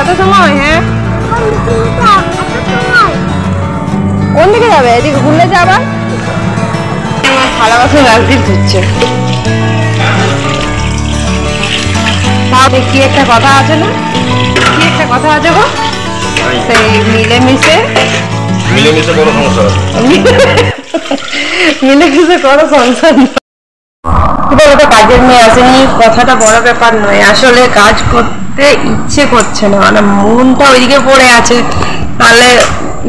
কত সময়? হ্যাঁ কোন দিকে যাবে? এদিকে ঘুরলে যাবা? আমার থালা বাসন রাজদীপ ধুচ্ছে। তাহলে কি একটা কথা আছে না? কি একটা কথা আছে গো? সেই মিলেমিশে করো সংসার। মিলেমিশে করো সংসার। ওটা কাজের মেয়ে আসেনি, কথাটা বড় ব্যাপার নয়। আসলে কাজ করতে ইচ্ছে করছে না, মানে মনটা ওইদিকে পড়ে আছে। তাহলে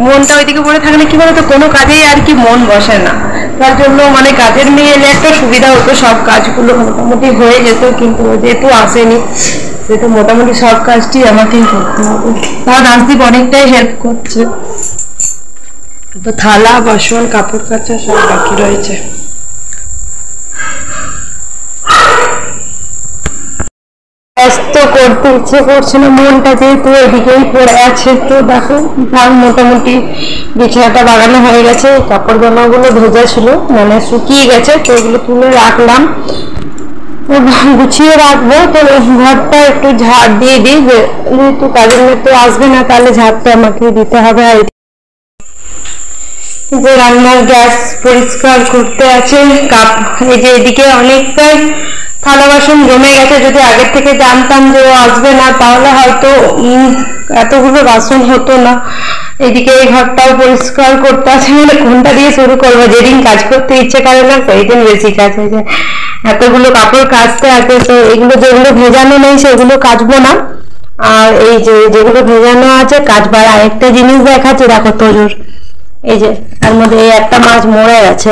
মনটা ওইদিকে পড়ে থাকলে কি বলতো, কোনো কাজেই আর কি মন বসে না। তার জন্য মানে কাজের মেয়ে এলে একটা সুবিধা হতো, সব কাজগুলো মোটামুটি হয়ে যেত। কিন্তু যেহেতু আসেনি, সেহেতু মোটামুটি সব কাজটি আমাকেই করতে হবে। তার রাজদীপ অনেকটাই হেল্প করছে। তো থালা বাসন কাপড় কাচা সব বাকি রয়েছে। ব্যস্ত করতে ইচ্ছে করছে না, মনটা যেহেতু এদিকেই পড়ে আছে। তো দেখো মোটামুটি বিছানাটা বাগানো হয়ে গেছে। কাপড় জামাগুলো ভেজা ছিল, মানে শুকিয়ে গেছে, তো ওগুলো তুলে রাখলাম, গুছিয়ে রাখবো। তো ঘরটা একটু ঝাড় দিয়ে দিই, যেহেতু কাজের মেয়ে তো আসবে না, তাহলে ঝাড়টা আমাকে দিতে হবে। আর যে রান্নার গ্যাস পরিষ্কার করতে আছে, এই যে এদিকে অনেকটাই থালা বাসন জমে গেছে। যদি আগের থেকে জানতাম যে ও আসবে না, তাহলে হয়তো এতগুলো বাসন হতো না। এদিকে এই ঘরটাও পরিষ্কার করতে আছে, মানে কোনটা দিয়ে শুরু করবো? যেদিন কাজ করতে ইচ্ছে করে না, সেই দিন বেশি কাজ হয়ে যায়। এতগুলো কাপড় কাচতে আছে, তো এগুলো যেগুলো ভেজানো নেই সেগুলো কাচবো না, আর এই যে যেগুলো ভেজানো আছে কাচবো। আর আরেকটা জিনিস দেখাচ্ছি, দেখো তজুর, এই যে তার মধ্যে এই একটা মাছ মরে গেছে,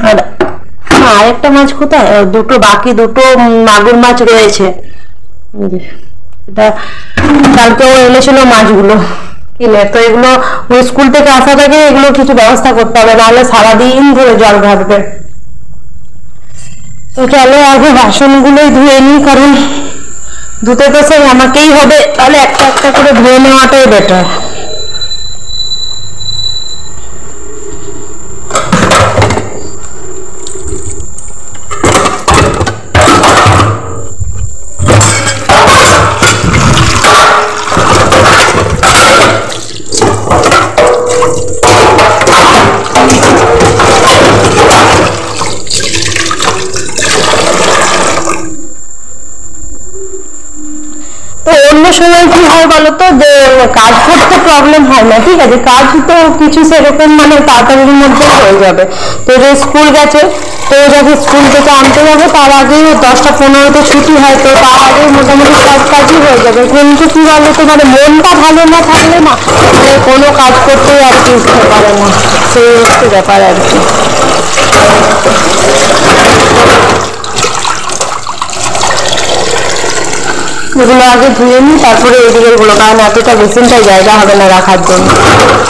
আর আরেকটা মাছ কোথায়? দুটো বাকি, দুটো মাগুর মাছ রয়েছে। এটা কালকে ও এনেছিল মাছগুলো কিনে, তো এগুলো ওই স্কুল থেকে আসার আগে এগুলো কিছু ব্যবস্থা করতে হবে, নাহলে সারাদিন ধরে জল ঘাটবে। তো চলো আগে বাসনগুলোই ধুয়ে নিই, কারণ ধুতে তো সেই আমাকেই হবে, তাহলে একটা একটা করে ধুয়ে নেওয়াটাই বেটার। অন্য সময় কি হয় বলতো, যে কাজ করতে প্রবলেম হয় না, ঠিক আছে, কাজ তো কিছু সেরকম মানে তাড়াতাড়ির মধ্যে হয়ে যাবে। তো যে স্কুল গেছে, তো যখন স্কুল থেকে আনতে যাবে তার আগেই 10টা-15তে ছুটি হয়, তো তার আগেই মোটামুটি সব কাজই হয়ে যাবে। কিন্তু কি বলতো, মানে মনটা ভালো না থাকলে না, মানে কোনো কাজ করতেই আর কি উঠতে পারে না, সেই হচ্ছে ব্যাপার আর কি। এগুলো আগে ধুয়ে নিই, তারপরে এদিকে গুলো, কারণ এতটা বেসিনটাই জায়গা হবে না রাখার জন্য।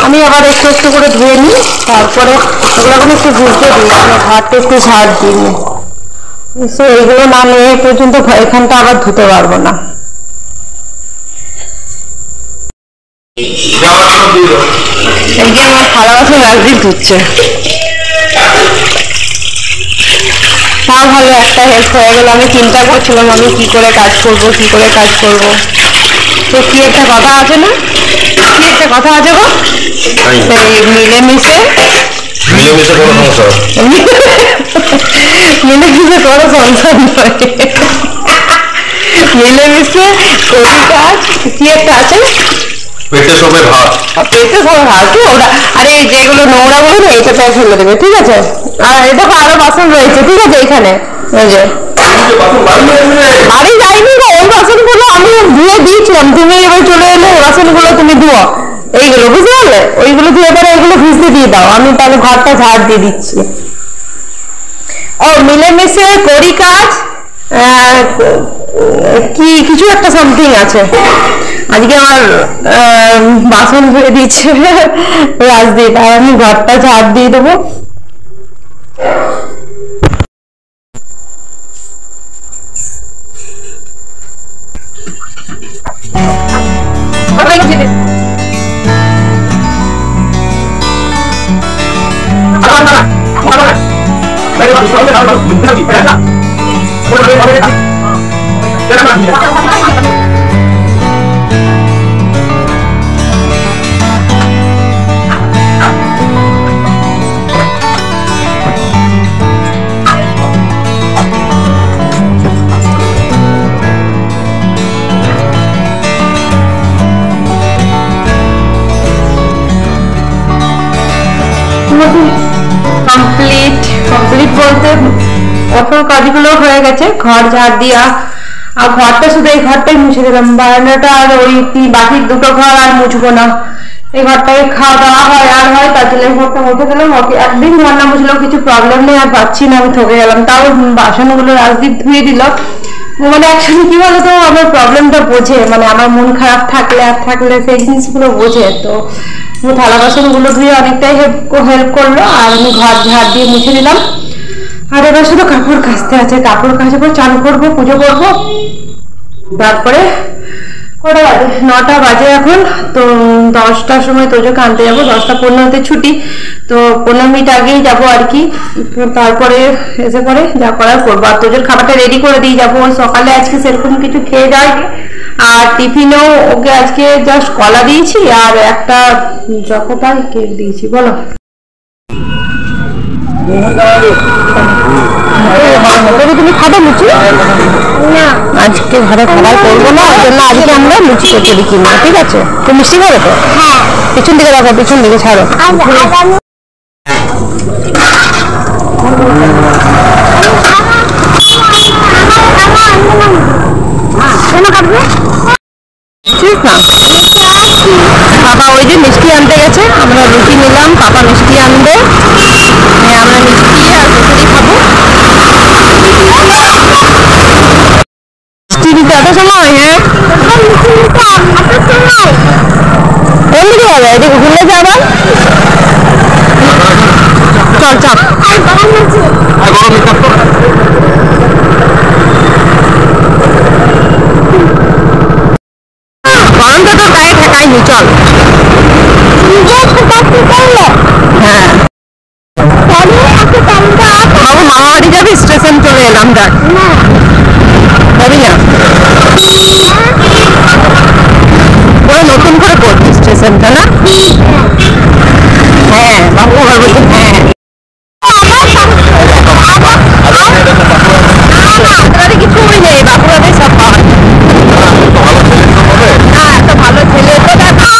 আমি আবার একটু একটু করে ধুয়ে নিই, তারপরে এগুলো একটু ভিজতে দিই, মানে ঘরটা একটু ঝাড় দিই। সো এগুলো না নিয়ে পর্যন্ত এখানটা আবার ধুতে পারবো না। এদিকে আমার থালা বাসন রাজদীপ ধুচ্ছে। তাও ভালো, একটা হেল্প হয়ে গেল। আমি চিন্তা করছিলাম আমি কি করে কাজ করব, কি করে কাজ করব। তো কি একটা কথা আছে না, কি একটা কথা আছে গো, সেই মিলেমিশে করো সংসার। মিলেমিশে করো সংসার নয়, মিলেমিশে করি কাজ। কি একটা আছে, পেটে সবে ভাত, পেটে সবে ভাত কি ওটা। আরে যেগুলো নোংরা বলো না, এটা তো ফেলে দেবে, ঠিক আছে। আর এটা আরো বাসন রয়েছে, ঠিক আছে, এখানে ওই যে বাড়ি যাইনি না, ওই বাসনগুলো আমি ধুয়ে দিয়েছিলাম, তুমি এবার চলে এলে ওই বাসনগুলো তুমি ধোয়া, এইগুলো বুঝতে পারলে, ওইগুলো ধুয়ে পরে এগুলো ভিজতে দিয়ে দাও, আমি তাহলে ঘরটা ঝাড় দিয়ে দিচ্ছি। ও মিলেমিশে করি কাজ, কি কিছু একটা সামথিং আছে। আজকে আমার বাসন ধুয়ে দিচ্ছে রাজদীপ, আর আমি ঘরটা ঝাড় দিয়ে দেবো। সমস্ত কাজগুলো হয়ে গেছে, ঘর ঝাড় দিয়া, আর ঘরটা শুধু এই ঘরটাই মুছে দিলাম, বারান্দাটা আর ওই বাকি দুটো ঘর আর মুছবো না, এই ঘরটাকে খাওয়া দাওয়া হয় আর হয়, তার জন্য এই ঘরটা মুছে দিলাম। ওকে একদিন ঘর না মুছলেও কিছু প্রবলেম নেই, আর পাচ্ছি না, আমি ঠকে গেলাম। তাও বাসনগুলো রাজদীপ ধুয়ে দিল। মানে অ্যাকচুয়ালি কি বলতো, আমার প্রবলেমটা বোঝে, মানে আমার মন খারাপ থাকলে আর থাকলে সেই জিনিসগুলো বোঝে। তো থালা বাসনগুলো ধুয়ে অনেকটাই হেল্প করলো, আর আমি ঘর ঝাড় দিয়ে মুছে দিলাম। আর এবার শুধু কাপড় কাচতে আছে, কাপড় কাচবো, চান করবো, পুজো করবো, তারপরে কটা বাজে, 9টা বাজে এখন। তো 10টার সময় তোজোকে আনতে যাবো, 10টা 15-তে ছুটি, তো 15 মিনিট আগেই যাবো আর কি। তারপরে এসে পরে যা করার করবো, আর তোজোর খাবারটা রেডি করে দিয়ে যাবো। সকালে আজকে সেরকম কিছু খেয়ে যায়নি, আর টিফিনেও ওকে আজকে জাস্ট কলা দিয়েছি আর একটা চকোপাই কেক দিয়েছি। বলো তুমি খাবে লুচি? না, আজকে ঘরে খাবার করবো না, ওই জন্য আজকে আমরা লুচি কচুরি কিনবো, ঠিক আছে? তুমি মিষ্টি খাবে তো? হ্যাঁ। পিছন দিকে রাখো, পিছন দিকে ছাড়ো। পাপা ওই যে মিষ্টি আনতে গেছে, আমরা রুটি নিলাম, পাপা মিষ্টি আনবে, আমরা মিষ্টি আর কচুরি খাবো। মিষ্টি দিতে এত সময়? হ্যাঁ, কোন দিকে যাবে? এদিকে ঘুরলে যাবে। চল চাপ। গরমটা তো গায়ে ঠেকায়নি, চল। হ্যাঁ বাবু, মামা বাড়ি যাবি? স্টেশন চলে এলাম, দেখ যাবি না? ওরা নতুন করে করছি স্টেশনটা, না? হ্যাঁ, বাবু আবার বলছে হ্যাঁ। কিছুই নেই, বাবুরাদের সব পাওয়া যায়। হ্যাঁ, এত ভালো ছেলে তো, দেখো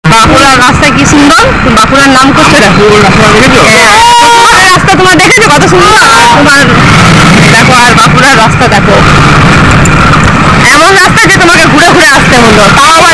বাঁকুড়ার রাস্তা কি সুন্দর, বাঁকুড়ার নাম করছে রাস্তা। তোমার দেখেছো কত সুন্দর? তোমার দেখো, আর বাঁকুড়ার রাস্তা দেখো, এমন রাস্তা যে তোমাকে ঘুরে ঘুরে আসতে হলো, তাও আবার